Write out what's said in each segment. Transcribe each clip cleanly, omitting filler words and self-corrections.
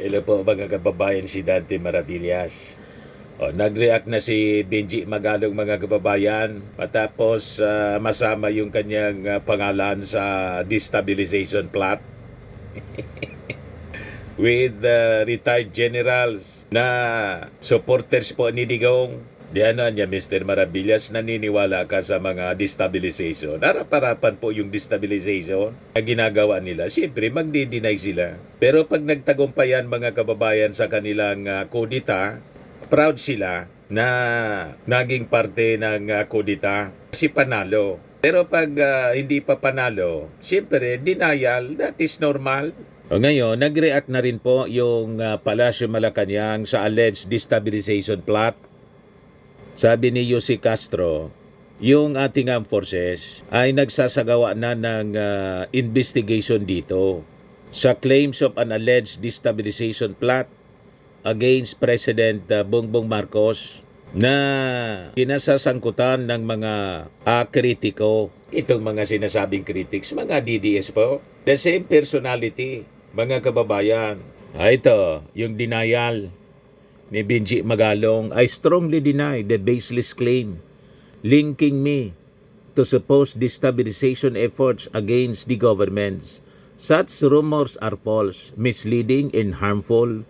Hello po mga kababayan, si Dante Maravillas. Nag-react na si Benji Magalong mga kababayan matapos masama yung kanyang pangalan sa destabilization plot with retired generals na supporters po ni Digong. Diyan niya, Mr. Maravillas, naniniwala ka sa mga destabilization. Harap-harapan po yung destabilization na ginagawa nila. Siyempre, magdi-deny sila. Pero pag nagtagumpayan mga kababayan sa kanilang kudita, proud sila na naging parte ng kudita kasi panalo. Pero pag hindi pa panalo, siyempre, denial, that is normal. Ngayon, nag-react na rin po yung Palasyo Malacanang sa alleged destabilization plot. Sabi ni Yussi Castro, yung ating armed forces ay nagsasagawa na ng investigation dito sa claims of an alleged destabilization plot against President Bongbong Marcos na kinasasangkutan ng mga kritiko. Itong mga sinasabing critics, mga DDS po, the same personality, mga kababayan. Ito, yung denial ni Benji Magalong. I strongly deny the baseless claim linking me to supposed destabilization efforts against the governments. Such rumors are false, misleading, and harmful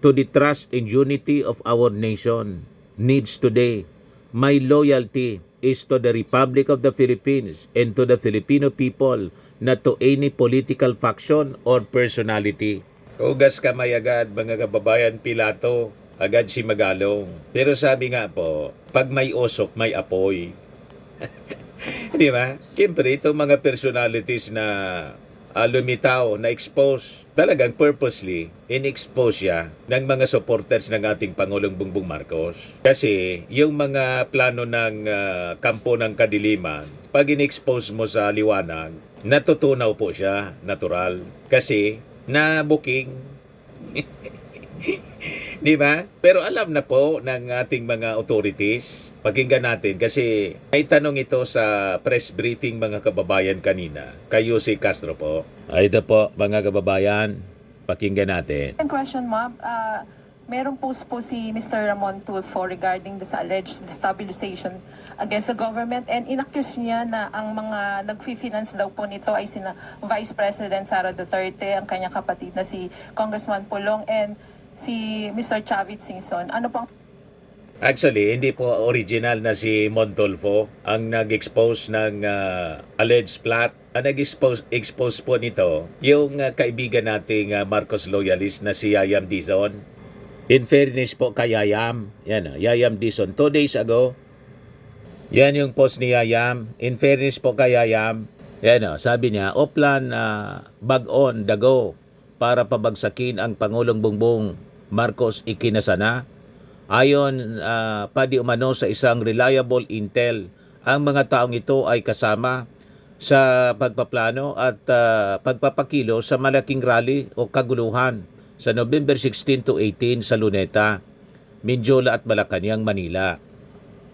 to the trust and unity of our nation. Needs today. My loyalty is to the Republic of the Philippines and to the Filipino people, not to any political faction or personality. Hugas kamay agad mga kababayan, Pilato, agad si Magalong. Pero sabi nga po, pag may usok, may apoy. Di ba? Siyempre, itong mga personalities na lumitaw, na expose, talagang purposely, in-expose siya ng mga supporters ng ating Pangulong Bongbong Marcos. Kasi yung mga plano ng kampo ng kadiliman, pag in-expose mo sa liwanag, natutunaw po siya, natural. Kasi, na booking. Di ba? Pero alam na po ng ating mga authorities. Pakinggan natin kasi may tanong ito sa press briefing mga kababayan kanina. Kayo si Castro po. Ito po mga kababayan. Pakinggan natin. Question, ma'am. Merong post po si Mr. Ramon Tulfo regarding the alleged destabilization against the government and inaccuse niya na ang mga nag-finance daw po nito ay sina Vice President Sara Duterte, ang kanyang kapatid na si Congressman Pulong and si Mr. Chavit Singson. Ano pang Actually, hindi po original na si Montulfo ang nag-expose ng alleged plot. Ang nag-expose po nito, yung kaibigan nating Marcos loyalist na si Yayam Dizon. In fairness po kay Yayam, yan Yayam Dizon, 2 days ago, yan yung post ni Yayam. In fairness po kay Yayam, yan sabi niya, Oplan bag-on, dago, para pabagsakin ang Pangulong Bongbong Marcos ikinasana. Ayon pa di umano sa isang reliable intel, ang mga taong ito ay kasama sa pagpaplano at pagpapakilo sa malaking rally o kaguluhan sa November 16 to 18 sa Luneta, Mindiola at Malacanang, Manila.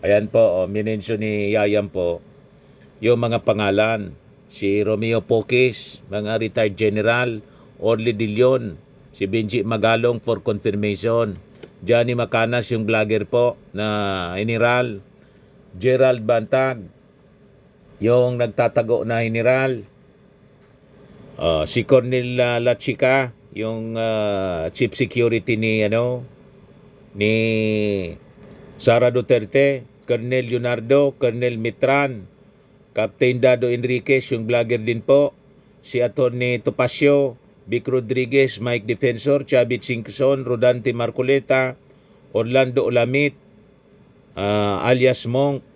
Ayan po, minensyon ni Yayam po yung mga pangalan. Si Romeo Poques, mga retired general, Orly De Leon, si Benji Magalong for confirmation, Johnny Macanas yung vlogger po na general, Gerald Bantag, yung nagtatago na general, si Cornel Lachica, yung chief security ni Sara Duterte, Colonel Leonardo, Colonel Mitran, Captain Dado Enriquez, yung vlogger din po, si Atty. Topacio, Vic Rodriguez, Mike Defensor, Chavit Singson, Rodante Marcoleta, Orlando Olamit, alias Monk.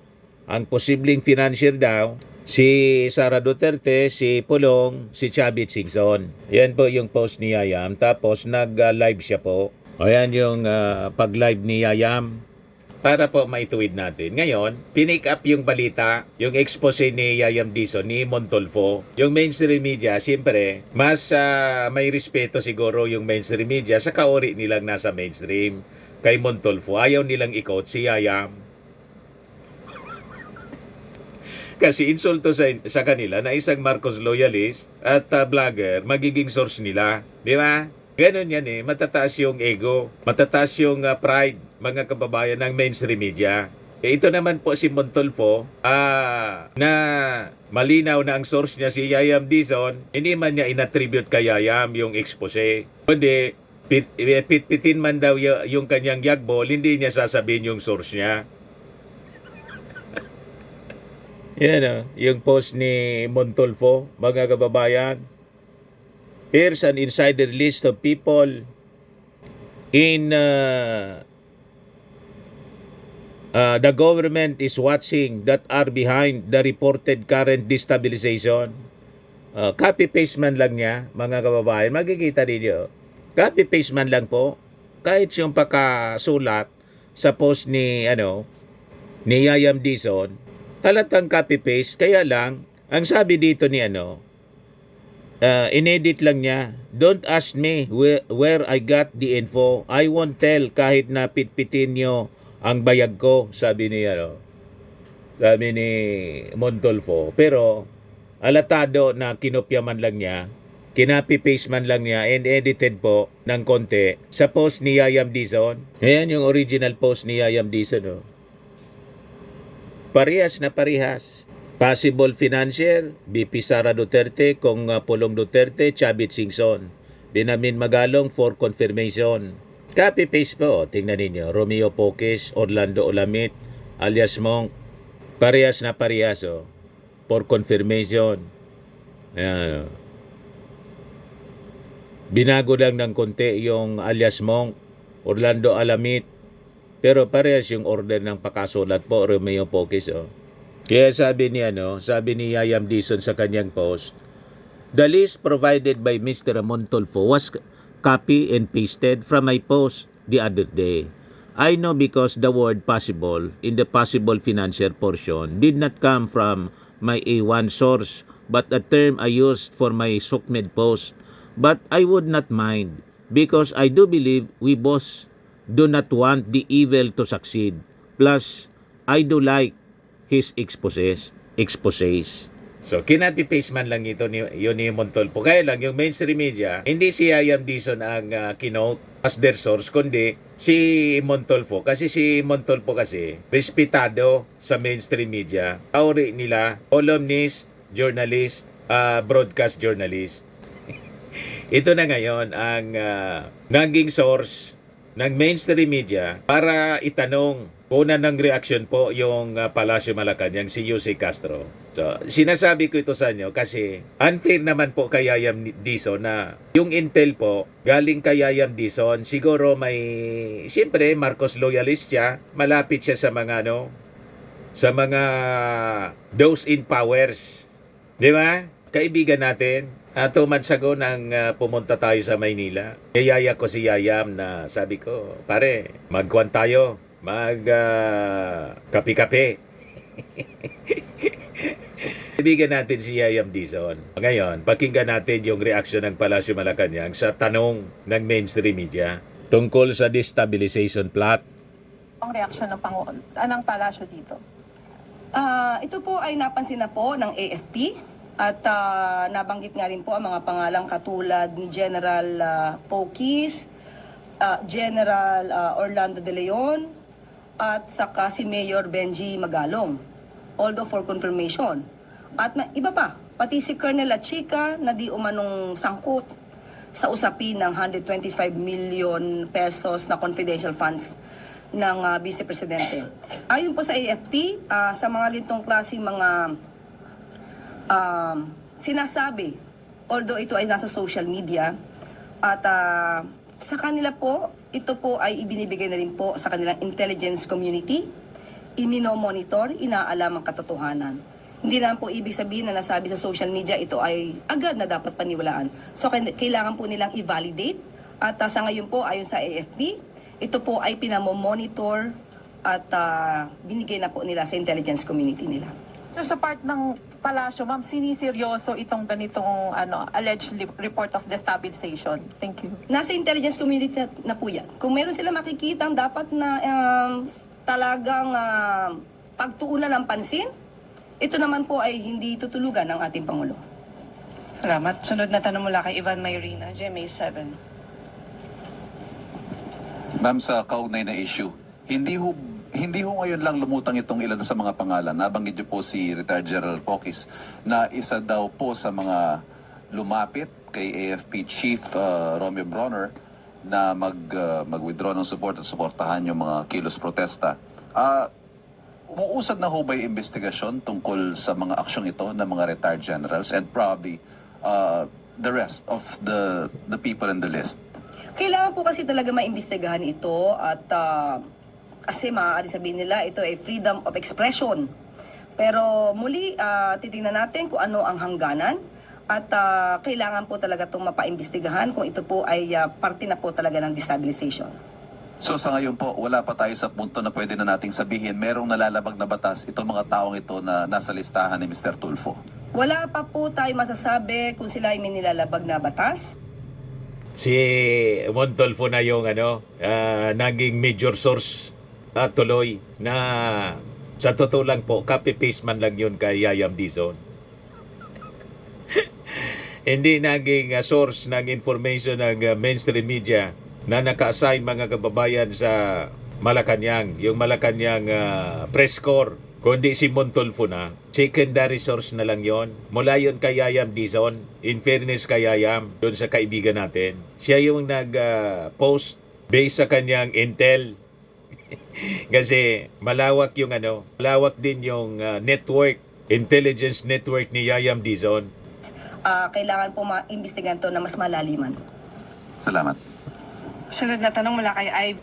Ang posibleng financier daw, si Sara Duterte, si Pulong, si Chavit Singson. Yan po yung post ni Yayam. Tapos nag-live siya po. Ayan yung pag-live ni Yayam. Para po maituwid natin. Ngayon, pinick up yung balita, yung expose ni Yayam Dizon, ni Montulfo. Yung mainstream media, siyempre, mas may respeto siguro yung mainstream media sa kaori nilang nasa mainstream. Kay Montulfo, ayaw nilang i-quote si Yayam. Kasi insulto sa kanila na isang Marcos loyalist at vlogger, magiging source nila. Di ba? Ganon yan eh, matataas yung ego, matataas yung pride, mga kababayan ng mainstream media. Ito naman po si Montulfo, na malinaw na ang source niya si Yayam Dizon, hindi man niya inattribute kay Yayam yung expose. Kundi, pitpitin man daw yung kanyang yagbol, hindi niya sasabihin yung source niya. Yan yung post ni Montulfo, mga kababayan. Here's an insider list of people in the government is watching that are behind the reported current destabilization. Copy-paste man lang niya, mga kababayan. Makikita ninyo. Copy-paste man lang po. Kahit yung pakasulat sa post ni Yayam Dizon, talatang copy-paste. Kaya lang, ang sabi dito ni inedit lang niya. Don't ask me where I got the info. I won't tell kahit na pitpitin nyo ang bayag ko, sabi ni Montulfo. Pero alatado na kinopya man lang niya, kinapi-paste man lang niya and edited po ng konti sa post ni Yayam Dizon. Ayan yung original post ni Yayam Dizon. Parehas na parehas. Possible financier, BP Sara Duterte, Kong Pulong Duterte, Chavit Singson. Binamin Magalong for confirmation. Copy-paste po. Tingnan ninyo. Romeo Poques, Orlando Olamit, alias Monk. Parehas na parehas. For confirmation. Ayan. Binago lang ng konti yung alias Monk, Orlando Olamit. Pero parehas yung order ng pakasulat po, Romeo Poques. Kaya sabi ni Yayam Dizon sa kanyang post, the list provided by Mr. Montulfo was copy and pasted from my post the other day. I know because the word possible in the possible financial portion did not come from my A1 source but a term I used for my Sukmed post. But I would not mind because I do believe we both do not want the evil to succeed. Plus, I do like his exposés. So, kinapi-paste man lang yun ni Montulfo. Kaya lang, yung mainstream media, hindi si Yayam Dizon ang kinote as their source, kundi si Montulfo. Kasi si Montulfo respetado sa mainstream media. Kauri nila, columnist, journalist, broadcast journalist. Ito na ngayon ang naging source ng mainstream media para itanong. Una ng reaksyon po yung Palacio Malacanang, si Yusek Castro. So, sinasabi ko ito sa inyo kasi unfair naman po kay Yayam Dizon na yung intel po galing kay Yayam Dizon. Siguro siyempre Marcos loyalist siya, malapit siya sa mga sa mga those in powers. Di ba? Kaibigan natin. 2 months ago nang pumunta tayo sa Maynila. Yaya ko si Yayam na sabi ko, pare, magkuhan tayo. Kapi-kape. Ibigan natin si Yayam Dizon. Ngayon, pakinggan natin yung reaksyon ng Palacio Malacanang sa tanong ng mainstream media tungkol sa destabilization plot. Ang reaksyon ng Palacio dito? Ito po ay napansin na po ng AFP at nabanggit nga rin po ang mga pangalang katulad ni General Poques, General Orlando De Leon, at saka si Mayor Benji Magalong, although for confirmation. At iba pa, pati si Colonel Lachica na di umanong sangkot sa usapin ng 125 million pesos na confidential funds ng Vice Presidente. Ayon po sa AFP, sa mga ganitong klaseng mga sinasabi, although ito ay nasa social media, at sa kanila po, ito po ay ibinibigay na rin po sa kanilang intelligence community, iminomonitor, inaalam ang katotohanan. Hindi naman po ibig sabihin na nasabi sa social media ito ay agad na dapat paniwalaan. So kailangan po nilang i-validate at sa ngayon po ayon sa AFP, ito po ay pinamomonitor at binigay na po nila sa intelligence community nila. So sa part ng Palacio, ma'am, siniseryoso itong ganitong alleged report of destabilization? Thank you. Nasa intelligence community na po yan. Kung meron sila makikitang dapat na talagang pagtuunan ng pansin, ito naman po ay hindi tutulugan ng ating Pangulo. Salamat. Sunod na tanong mula kay Ivan Mayrina, GMA 7. Ma'am, sa kaugnay na issue, hindi ho ngayon lang lumutang itong ilan sa mga pangalan. Nabanggit niyo po si Retired General Pocis na isa daw po sa mga lumapit kay AFP Chief Romeo Bronner na mag-withdraw ng support at suportahan yung mga kilos protesta. Umuusad na ho ba yung investigasyon tungkol sa mga aksyong ito ng mga retired generals and probably the rest of the people in the list? Kailangan po kasi talaga maimbestigahan ito at kasi maaari sabihin nila ito ay freedom of expression. Pero muli, titingnan natin kung ano ang hangganan at kailangan po talaga itong mapaimbestigahan kung ito po ay parte na po talaga ng destabilization. So sa ngayon po, wala pa tayo sa punto na pwede na nating sabihin merong nalalabag na batas itong mga taong ito na nasa listahan ni Mr. Tulfo. Wala pa po tayo masasabi kung sila ay may nilalabag na batas. Si Montolfo na yung naging major source tuloy na sa totoo lang po, copy-paste man lang yun kay Yayam Dizon. Hindi naging source ng information ng mainstream media na naka-assign mga kababayan sa Malacanang, yung Malacanang press corps, kundi si Montolfo na. Secondary source na lang yon. Mula yun kay Yayam Dizon. In fairness kay Yayam, yun sa kaibigan natin. Siya yung nag-post based sa kanyang intel. Kasi malawak yung malawak din yung network, intelligence network ni Yayam Dizon. Kailangan po maimbestigahan to na mas malaliman. Salamat. Sunod na tanong mula kay Ivy.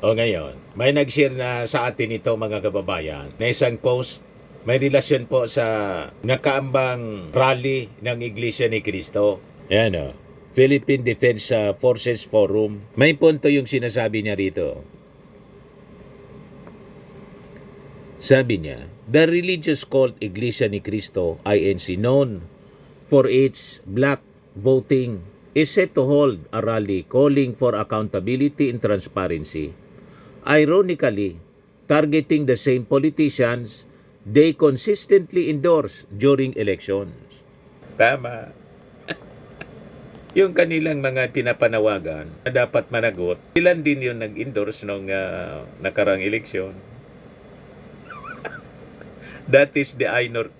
O ngayon, may nag-share na sa atin ito mga kababayan na isang post may relasyon po sa nakaambang rally ng Iglesia ni Cristo. Yan Philippine Defense Forces Forum. May punto yung sinasabi niya rito. Sabi niya, the religious cult Iglesia ni Cristo, INC, known for its black voting, is set to hold a rally calling for accountability and transparency. Ironically, targeting the same politicians they consistently endorse during elections. Tama. Yung kanilang mga pinapanawagan na dapat managot, ilan din yung nag-endorse nung nakarang eleksyon. That is the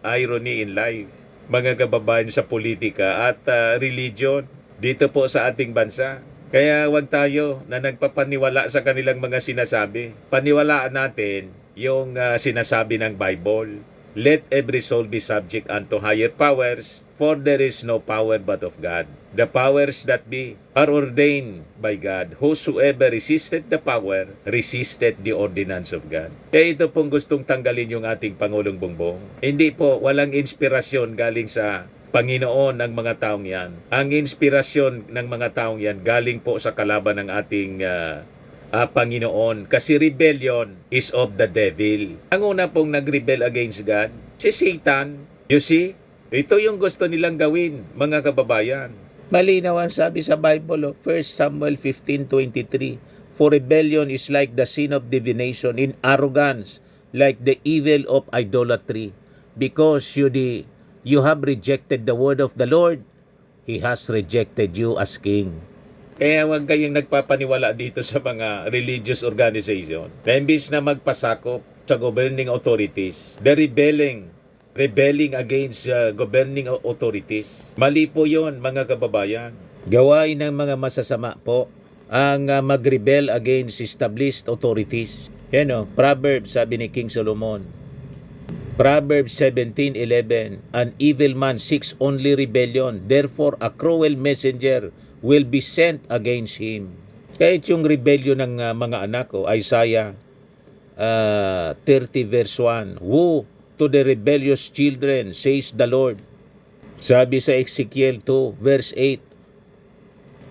irony in life, mga kababayan sa politika at religion dito po sa ating bansa. Kaya wag tayo na nagpapaniwala sa kanilang mga sinasabi. Paniwalaan natin yung sinasabi ng Bible. Let every soul be subject unto higher powers, for there is no power but of God. The powers that be are ordained by God. Whosoever resisted the power, resisted the ordinance of God. Kaya ito pong gustong tanggalin yung ating Pangulong Bongbong. Hindi po, walang inspirasyon galing sa Panginoon ng mga taong yan. Ang inspirasyon ng mga taong yan galing po sa kalaban ng ating Panginoon. Kasi rebellion is of the devil. Ang una pong nag-rebel against God, si Satan. You see? Ito yung gusto nilang gawin, mga kababayan. Malinaw ang sabi sa Bible, 1 Samuel 15:23, for rebellion is like the sin of divination, in arrogance, like the evil of idolatry. Because you have rejected the word of the Lord, He has rejected you as king. Kaya huwag kayong nagpapaniwala dito sa mga religious organization na imbis na magpasakop sa governing authorities, they're rebelling against governing authorities. Mali po yon, mga kababayan. Gawain ng mga masasama po ang mag-rebel against established authorities. Yan Proverbs, sabi ni King Solomon. Proverbs 17:11, an evil man seeks only rebellion, therefore a cruel messenger will be sent against him. Kahit yung rebellion ng mga anak ko, Isaiah 30 verse 1, woe to the rebellious children, says the Lord. Sabi sa Ezekiel 2 verse 8,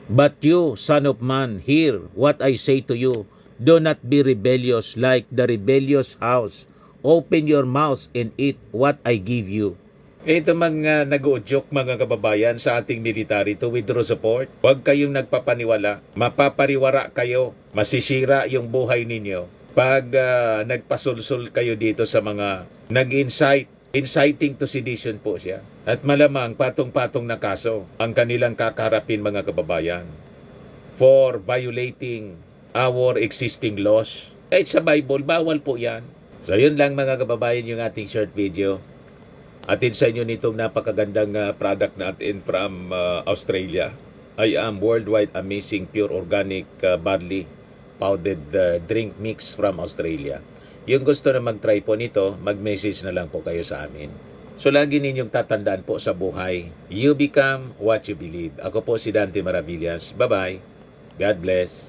but you, son of man, hear what I say to you. Do not be rebellious like the rebellious house. Open your mouth and eat what I give you. Ito mga nag-uudyok mga kababayan sa ating military to withdraw support. Huwag kayong nagpapaniwala. Mapapariwara kayo. Masisira yung buhay ninyo. Pag nagpasulsul kayo dito sa mga nag-incite, inciting to sedition po siya. At malamang patong-patong na kaso ang kanilang kakarapin mga kababayan for violating our existing laws. Kahit sa Bible, bawal po yan. So yun lang mga kababayan yung ating short video. Atin sa inyo nitong napakagandang product natin from Australia. I am worldwide amazing pure organic barley powdered drink mix from Australia. Yung gusto na mag-try po nito, mag-message na lang po kayo sa amin. So lagi ninyong tatandaan po sa buhay, you become what you believe. Ako po si Dante Maravillas. Bye-bye. God bless.